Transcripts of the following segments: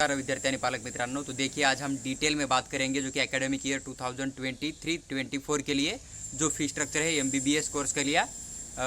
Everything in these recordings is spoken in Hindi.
नमस्कार विद्यार्थी आणि पालक मित्रांनो, तो देखिए आज हम डिटेल में बात करेंगे जो कि एकेडमिक ईयर 2023-24 के लिए जो फी स्ट्रक्चर है एमबीबीएस कोर्स का लिया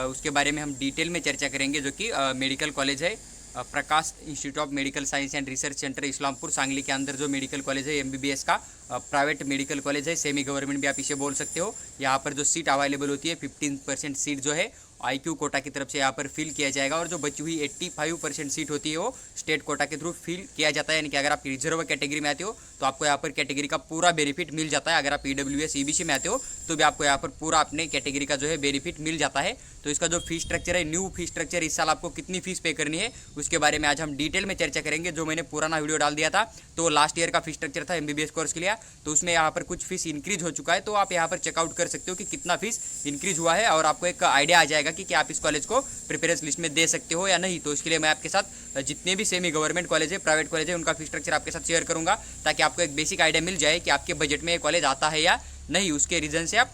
उसके बारे में हम डिटेल में चर्चा करेंगे। जो कि मेडिकल कॉलेज है Prakash institute of medical science and research centre Islampur Sangli के अंदर जो मेडिकल कॉलेज है एमबीबीएस का प्राइवेट मेडिकल कॉलेज है, सेमी गवर्नमेंट भी आप इसे बोल सकते हो। यहाँ पर जो सीट अवेलेबल होती है 15% सीट जो है आईक्यू कोटा की तरफ से यहाँ पर फिल किया जाएगा और जो बची हुई 85% सीट होती है वो स्टेट कोटा के थ्रू फिल किया जाता है। यानी कि अगर आप रिजर्व कैटेगरी में आते हो तो आपको यहाँ पर कैटेगरी का पूरा बेनिफिट मिल जाता है। अगर आप ईडब्ल्यूएस ईबीसी में आते हो तो भी आपको यहाँ पर पूरा अपने कैटेगरी का जो है बेनिफिट मिल जाता है। तो इसका जो फी स्ट्रक्चर है, न्यू फी स्ट्रक्चर, इस साल आपको कितनी फीस पे करनी है उसके बारे में आज हम डिटेल में चर्चा करेंगे। जो मैंने पुराना वीडियो डाल दिया था तो लास्ट ईयर का फी स्ट्रक्चर था एमबीबीएस कोर्स के लिए, तो उसमें यहाँ पर कुछ फीस इंक्रीज हो चुका है। तो आप यहाँ पर चेकआउट कर सकते हो कि कितना फीस इंक्रीज हुआ है और आपको एक आइडिया आ जाएगा कि क्या आप इस कॉलेज को प्रिफरेंस लिस्ट में दे सकते हो या नहीं। तो इसके लिए मैं आपके साथ जितने भी सेमी गवर्नमेंट कॉलेज है, प्राइवेट कॉलेज है, उनका फी स्ट्रक्चर आपके साथ शेयर करूंगा ताकि आपको एक बेसिक आइडिया मिल जाए कि आपके बजट में ये कॉलेज आता है या नहीं। उसके रीजन से आप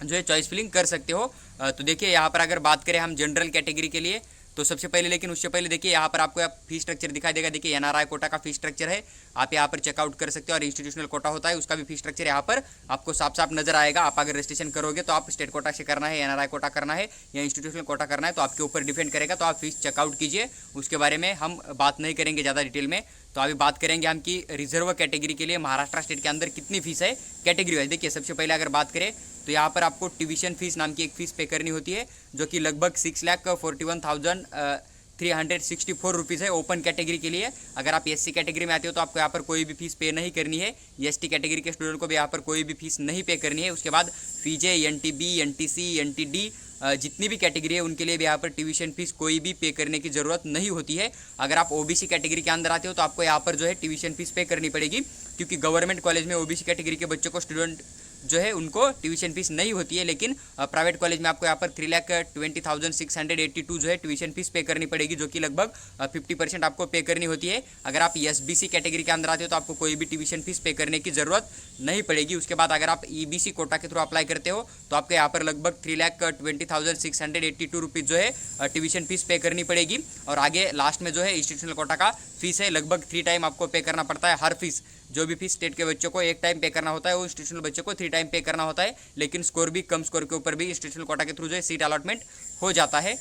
जो है चॉइस फिलिंग कर सकते हो। तो देखिए यहाँ पर अगर बात करें हम जनरल कैटेगरी के लिए तो सबसे पहले, लेकिन उससे पहले देखिए यहाँ पर आपको फी स्ट्रक्चर दिखाई देगा। देखिए एनआरआई कोटा का फी स्ट्रक्चर है, आप यहाँ पर चेकआउट कर सकते हो। और इंस्टीट्यूशनल कोटा होता है उसका भी फी स्ट्रक्चर यहाँ पर आपको साफ साफ नजर आएगा। आप अगर रजिस्ट्रेशन करोगे तो आप स्टेट कोटा से करना है, एनआरआई कोटा करना है या इंस्टीट्यूशनल कोटा करना है तो आपके ऊपर डिपेंड करेगा। तो आप फीस चेकआउट कीजिए, उसके बारे में हम बात नहीं करेंगे ज़्यादा डिटेल में। तो अभी बात करेंगे हम कि रिजर्व कैटेगरी के लिए महाराष्ट्र स्टेट के अंदर कितनी फीस है कैटेगरी वाइज। देखिए सबसे पहले अगर बात करें तो यहाँ पर आपको ट्यूशन फीस नाम की एक फ़ीस पे करनी होती है जो कि लगभग 6,41,364 रुपीज़ है ओपन कैटेगरी के लिए। अगर आप एससी कैटेगरी में आते हो तो आपको यहाँ पर कोई भी फीस पे नहीं करनी है। एसटी कैटेगरी के स्टूडेंट को भी यहाँ पर कोई भी फीस नहीं पे करनी है। उसके बाद फीजे, एनटीबी, एनटीसी, एनटीडी जितनी भी कैटेगरी है उनके लिए भी यहाँ पर ट्यूशन फीस कोई भी पे करने की ज़रूरत नहीं होती है। अगर आप ओबीसी कैटेगरी के अंदर आते हो तो आपको यहाँ पर जो है ट्यूशन फीस पे करनी पड़ेगी, क्योंकि गवर्नमेंट कॉलेज में ओबीसी कैटेगरी के बच्चों को स्टूडेंट जो है उनको ट्यूशन फीस नहीं होती है। लेकिन प्राइवेट कॉलेज में आपको यहाँ पर 3,20,682 जो है ट्यूशन फीस पे करनी पड़ेगी, जो कि लगभग 50% आपको पे करनी होती है। अगर आप एसबीसी कैटेगरी के अंदर आते हो तो आपको कोई भी ट्यूशन फीस पे करने की ज़रूरत नहीं पड़ेगी। उसके बाद अगर आप ईबीसी कोटा के थ्रू अप्लाई करते हो तो आपको यहाँ पर लगभग 3,20,682 रुपीज़ जो है ट्यूशन फीस पे करनी पड़ेगी। और आगे लास्ट में जो है इंस्टीट्यूशनल कोटा का फीस है, लगभग 3 टाइम आपको पे करना पड़ता है। हर फीस, जो भी फीस स्टेट के बच्चों को 1 टाइम पे करना होता है वो इंस्टीट्यूशनल बच्चों को 3 टाइम पे करना होता है। लेकिन स्कोर भी कम स्कोर के ऊपर भी इंस्टीट्यूशनल कोटा के थ्रू जो है सीट अलॉटमेंट हो जाता है।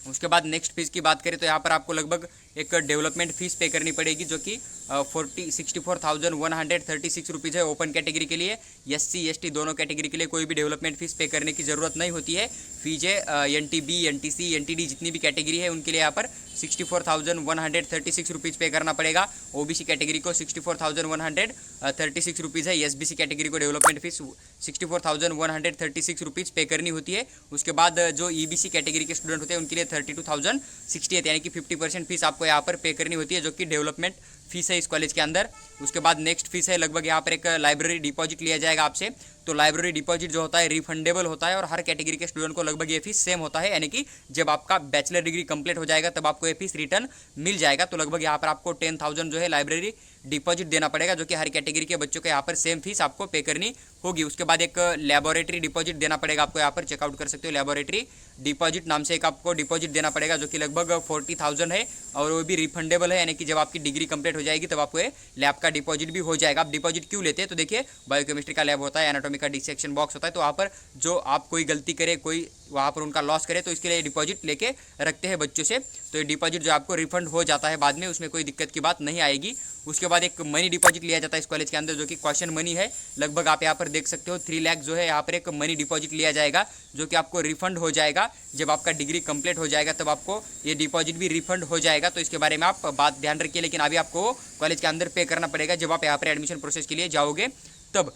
उसके बाद नेक्स्ट फीस की बात करें तो यहाँ पर आपको लगभग एक डेवलपमेंट फीस पे करनी पड़ेगी जो कि 64,136 रुपीज़ है ओपन कैटेगरी के लिए। एससी एसटी दोनों कैटेगरी के लिए कोई भी डेवलपमेंट फीस पे करने की ज़रूरत नहीं होती है। फीजे एनटीबी, एनटीसी, एनटीडी जितनी भी कैटेगरी है उनके लिए यहाँ पर 64,136 रुपीज़ पे करना पड़ेगा। ओबीसी कैटेगरी को 64,136 रुपीज़ है। एसबीसी कैटेगरी को डेवलपमेंट फीस 64,136 रुपीज़ पे करनी होती है। उसके बाद जो ईबीसी कैटेगरी के स्टूडेंट होते हैं उनके लिए 32,068 यानी कि 50% फीस आपको यहाँ पर पे करनी होती है, जो कि डेवलपमेंट फीस है इस कॉलेज के अंदर। उसके बाद नेक्स्ट फीस है लगभग यहाँ पर एक लाइब्रेरी डिपॉजिट लिया जाएगा आपसे। तो लाइब्रेरी डिपॉजिट जो होता है रिफंडेबल होता है और हर कैटेगरी के स्टूडेंट को लगभग ये फीस सेम होता है। यानी कि जब आपका बैचलर डिग्री कंप्लीट हो जाएगा तब आपको ये फीस रिटर्न मिल जाएगा। तो लगभग यहाँ पर आपको 10,000 जो है लाइब्रेरी डिपॉजिट देना पड़ेगा, जो कि हर कैटेगरी के बच्चों को यहाँ पर सेम फीस आपको पे करनी होगी। उसके बाद एक लैबोरेटरी डिपॉजिट देना पड़ेगा आपको, यहाँ पर चेकआउट कर सकते हो। लैबोरेटरी डिपॉजिट नाम से एक आपको डिपॉजिट देना पड़ेगा जो कि लगभग 40,000 है और वो भी रिफंडेबल है। यानी कि जब आपकी डिग्री कंप्लीट हो जाएगी तब आपको ये लैब का डिपॉजिट भी हो जाएगा। आप डिपॉजिट क्यों लेते हैं तो देखिए बायोकेमिस्ट्री का लैब होता है, एनाटॉमी का डिसेक्शन बॉक्स होता है, तो वहाँ पर जो आप कोई गलती करे, कोई वहाँ पर उनका लॉस करे तो इसके लिए डिपॉजिट लेके रखते हैं बच्चों से। तो ये डिपॉजिट जो आपको रिफंड हो जाता है बाद में, उसमें कोई दिक्कत की बात नहीं आएगी। उसके बाद एक मनी डिपॉजिट लिया जाता है इस कॉलेज के अंदर जो कि क्वेश्चन मनी है। लगभग आप यहाँ पर देख सकते हो 3 लाख जो है यहाँ पर एक मनी डिपॉजिट लिया जाएगा जो कि आपको रिफंड हो जाएगा। जब आपका डिग्री कंप्लीट हो जाएगा तब आपको ये डिपॉजिट भी रिफंड हो जाएगा। तो इसके बारे में आप बात ध्यान रखिए। लेकिन अभी आपको कॉलेज के अंदर पे करना पड़ेगा जब आप यहाँ पर एडमिशन प्रोसेस के लिए जाओगे तब।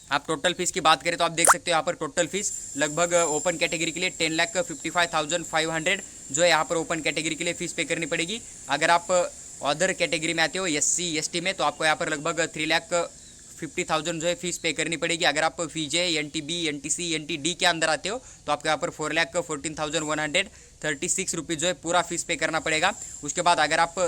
आप टोटल फीस की बात करें तो आप देख सकते हो यहाँ पर टोटल फीस लगभग ओपन कैटेगरी के लिए 10,55,500 जो है यहाँ पर ओपन कैटेगरी के लिए फीस पे करनी पड़ेगी। अगर आप अदर कैटेगरी में आते हो एससी एसटी में तो आपको यहाँ पर लगभग 3,50,000 जो है फीस पे करनी पड़ेगी। अगर आप फीजे, एनटीबी, एनटीसी, एनटीडी के अंदर आते हो तो आपको यहाँ पर 4,14,136 रुपीज़ जो है पूरा फीस पे करना पड़ेगा। उसके बाद अगर आप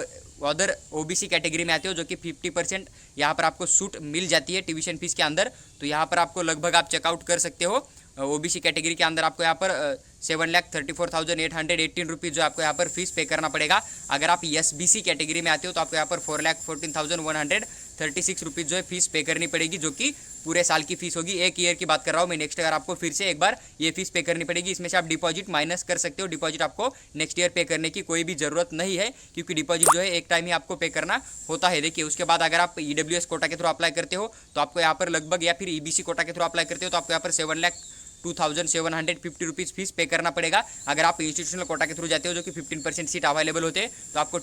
अदर ओबीसी कैटेगरी में आते हो जो कि 50% यहाँ पर आपको छूट मिल जाती है ट्यूशन फीस के अंदर, तो यहाँ पर आपको लगभग आप चेकआउट कर सकते हो ओबीसी कैटेगरी के अंदर आपको यहाँ पर 7,34,818 जो आपको यहाँ पर फीस पे करना पड़ेगा। अगर आप SBC कैटेगरी में आते हो तो आपको यहाँ पर 4,14,136 रुपीज़ जो है फीस पे करनी पड़ेगी, जो कि पूरे साल की फीस होगी। एक ईयर की बात कर रहा हूँ मैं। नेक्स्ट ईयर आपको फिर से एक बार ये फीस पे करनी पड़ेगी। इसमें से आप डिपॉजिट माइनस कर सकते हो। डिपॉजिट आपको नेक्स्ट ईयर पे करने की कोई भी ज़रूरत नहीं है, क्योंकि डिपॉजिट जो है एक टाइम ही आपको पे करना होता है। देखिए, उसके बाद अगर आप EWS कोटा के थ्रू अप्लाई करते हो तो आपको यहाँ पर लगभग, या फिर EBC कोटा के थ्रू अप्लाई करते हो तो आपको यहाँ पर 7,02,750 रुपीज़ फीस पे करना पड़ेगा। अगर आप इंस्टीट्यूशनल कोटा के थ्रू जाते हो, जो कि 15% सीट अवेलेबल होते हैं, तो आपको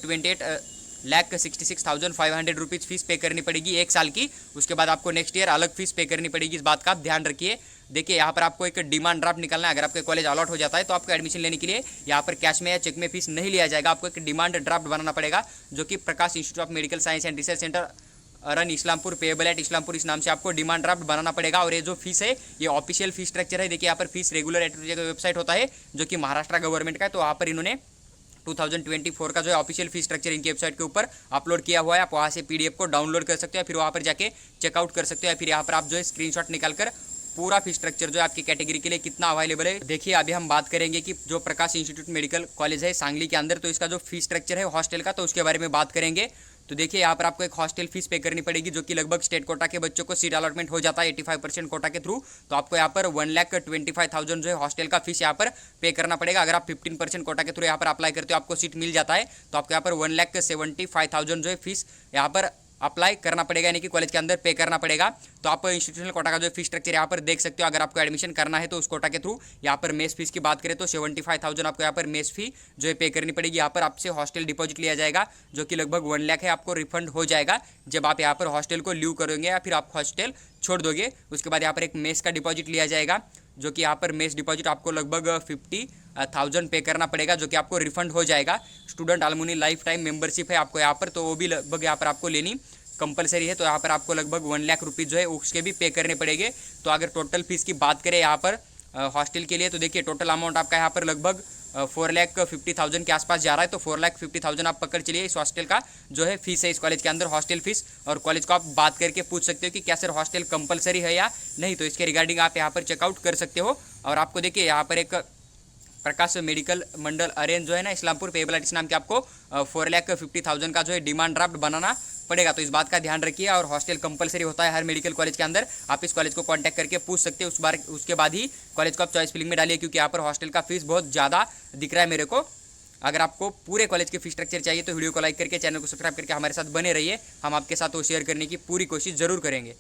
28,66,500 रुपीज़ फीस पे करनी पड़ेगी एक साल की। उसके बाद आपको नेक्स्ट ईयर अलग फीस पे करनी पड़ेगी। इस बात का आप ध्यान रखिए। देखिए, यहाँ पर आपको एक डिमांड ड्राफ्ट निकालना है। अगर आपके कॉलेज अलॉट हो जाता है तो आपको एडमिशन लेने के लिए यहाँ पर कैश में या चेक में फीस नहीं लिया जाएगा। आपको एक डिमांड ड्राफ्ट बनाना पड़ेगा, जो कि Prakash institute of medical science and research centre run Islampur payable at Islampur, इस नाम से आपको डिमांड ड्राफ्ट बनाना पड़ेगा। और ये जो फीस है ये ऑफिशियल फीस स्ट्रक्चर है। देखिए, यहाँ पर फीस रेगुलर एटोरिया का वेबसाइट होता है, जो कि महाराष्ट्र गवर्नमेंट का है। तो वहाँ पर इन्होंने 2024 का जो है ऑफिशियल फीस स्ट्रक्चर इनकी वेबसाइट के ऊपर अपलोड किया हुआ है। आप वहाँ से PDF को डाउनलोड कर सकते हो, फिर वहाँ पर जाके चेकआउट कर सकते हो, या फिर यहाँ पर आप जो है स्क्रीनशॉट निकालकर पूरा फीस स्ट्रक्चर जो है आपकी कैटेगरी के लिए कितना अवेलेबल है। देखिए, अभी हम बात करेंगे कि जो प्रकाश इंस्टीट्यूट मेडिकल कॉलेज है सांगली के अंदर, तो इसका जो फीस स्ट्रक्चर है हॉस्टल का, तो उसके बारे में बात करेंगे। तो देखिए, यहाँ पर आपको एक हॉस्टल फीस पे करनी पड़ेगी, जो कि लगभग स्टेट कोटा के बच्चों को सीट अलॉटमेंट हो जाता है 85% कोटा के थ्रू। तो आपको यहाँ पर 1,25,000 जो है हॉस्टल का फीस यहाँ पर पे करना पड़ेगा। अगर आप 15% कोटा के थ्रू यहाँ पर अप्लाई करते हो, आपको सीट मिल जाता है, तो आपको यहाँ पर 1,75,000 जो है फीस यहाँ पर अप्लाई करना पड़ेगा, यानी कि कॉलेज के अंदर पे करना पड़ेगा। तो आप इंस्टीट्यूशनल कोटा का जो फीस स्ट्रक्चर यहाँ पर देख सकते हो। अगर आपको एडमिशन करना है तो उस कोटा के थ्रू यहाँ पर मेस फीस की बात करें तो 75,000 आपको यहाँ पर मेस फी जो है पे करनी पड़ेगी। यहाँ पर आपसे हॉस्टल डिपॉजिट लिया जाएगा, जो कि लगभग 1 लाख है, आपको रिफंड हो जाएगा जब आप यहाँ पर हॉस्टल को लीव करोगे या फिर आप हॉस्टल छोड़ दोगे। उसके बाद यहाँ पर एक मेस का डिपॉजिट लिया जाएगा, जो कि यहाँ पर मेस डिपॉजिट आपको लगभग 50,000 पे करना पड़ेगा, जो कि आपको रिफंड हो जाएगा। स्टूडेंट अलमुनी लाइफ टाइम मेंबरशिप है आपको यहाँ पर, तो वो भी लगभग यहाँ पर आपको लेनी कंपलसरी है। तो यहाँ पर आपको लगभग 1 लाख रुपीज़ जो है उसके भी पे करने पड़ेंगे। तो अगर टोटल फीस की बात करें यहाँ पर हॉस्टल के लिए, तो देखिए टोटल अमाउंट आपका यहाँ पर लगभग 4,50,000 के आसपास जा रहा है। तो 4,50,000 आप पकड़ चलिए, इस हॉस्टल का जो है फीस है इस कॉलेज के अंदर हॉस्टल फीस। और कॉलेज को आप बात करके पूछ सकते हो कि क्या सर हॉस्टल कंपलसरी है या नहीं, तो इसके रिगार्डिंग आप यहाँ पर चेकआउट कर सकते हो। और आपको देखिए यहाँ पर एक प्रकाश मेडिकल मंडल अरेंज जो है ना इस्लामपुर पेएबल एट, इस नाम के आपको 4,50,000 का जो है डिमांड ड्राफ्ट बनाना पड़ेगा। तो इस बात का ध्यान रखिए। और हॉस्टल कंपलसरी होता है हर मेडिकल कॉलेज के अंदर। आप इस कॉलेज को कांटेक्ट करके पूछ सकते हो। उसके बाद ही कॉलेज को आप चॉइस फिलिंग में डालिए, क्योंकि यहाँ पर हॉस्टल का फीस बहुत ज़्यादा दिख रहा है मेरे को। अगर आपको पूरे कॉलेज के फीस स्ट्रक्चर चाहिए तो वीडियो को लाइक करके चैनल को सब्सक्राइब करके हमारे साथ बने रहिए। हम आपके साथ वो शेयर करने की पूरी कोशिश जरूर करेंगे।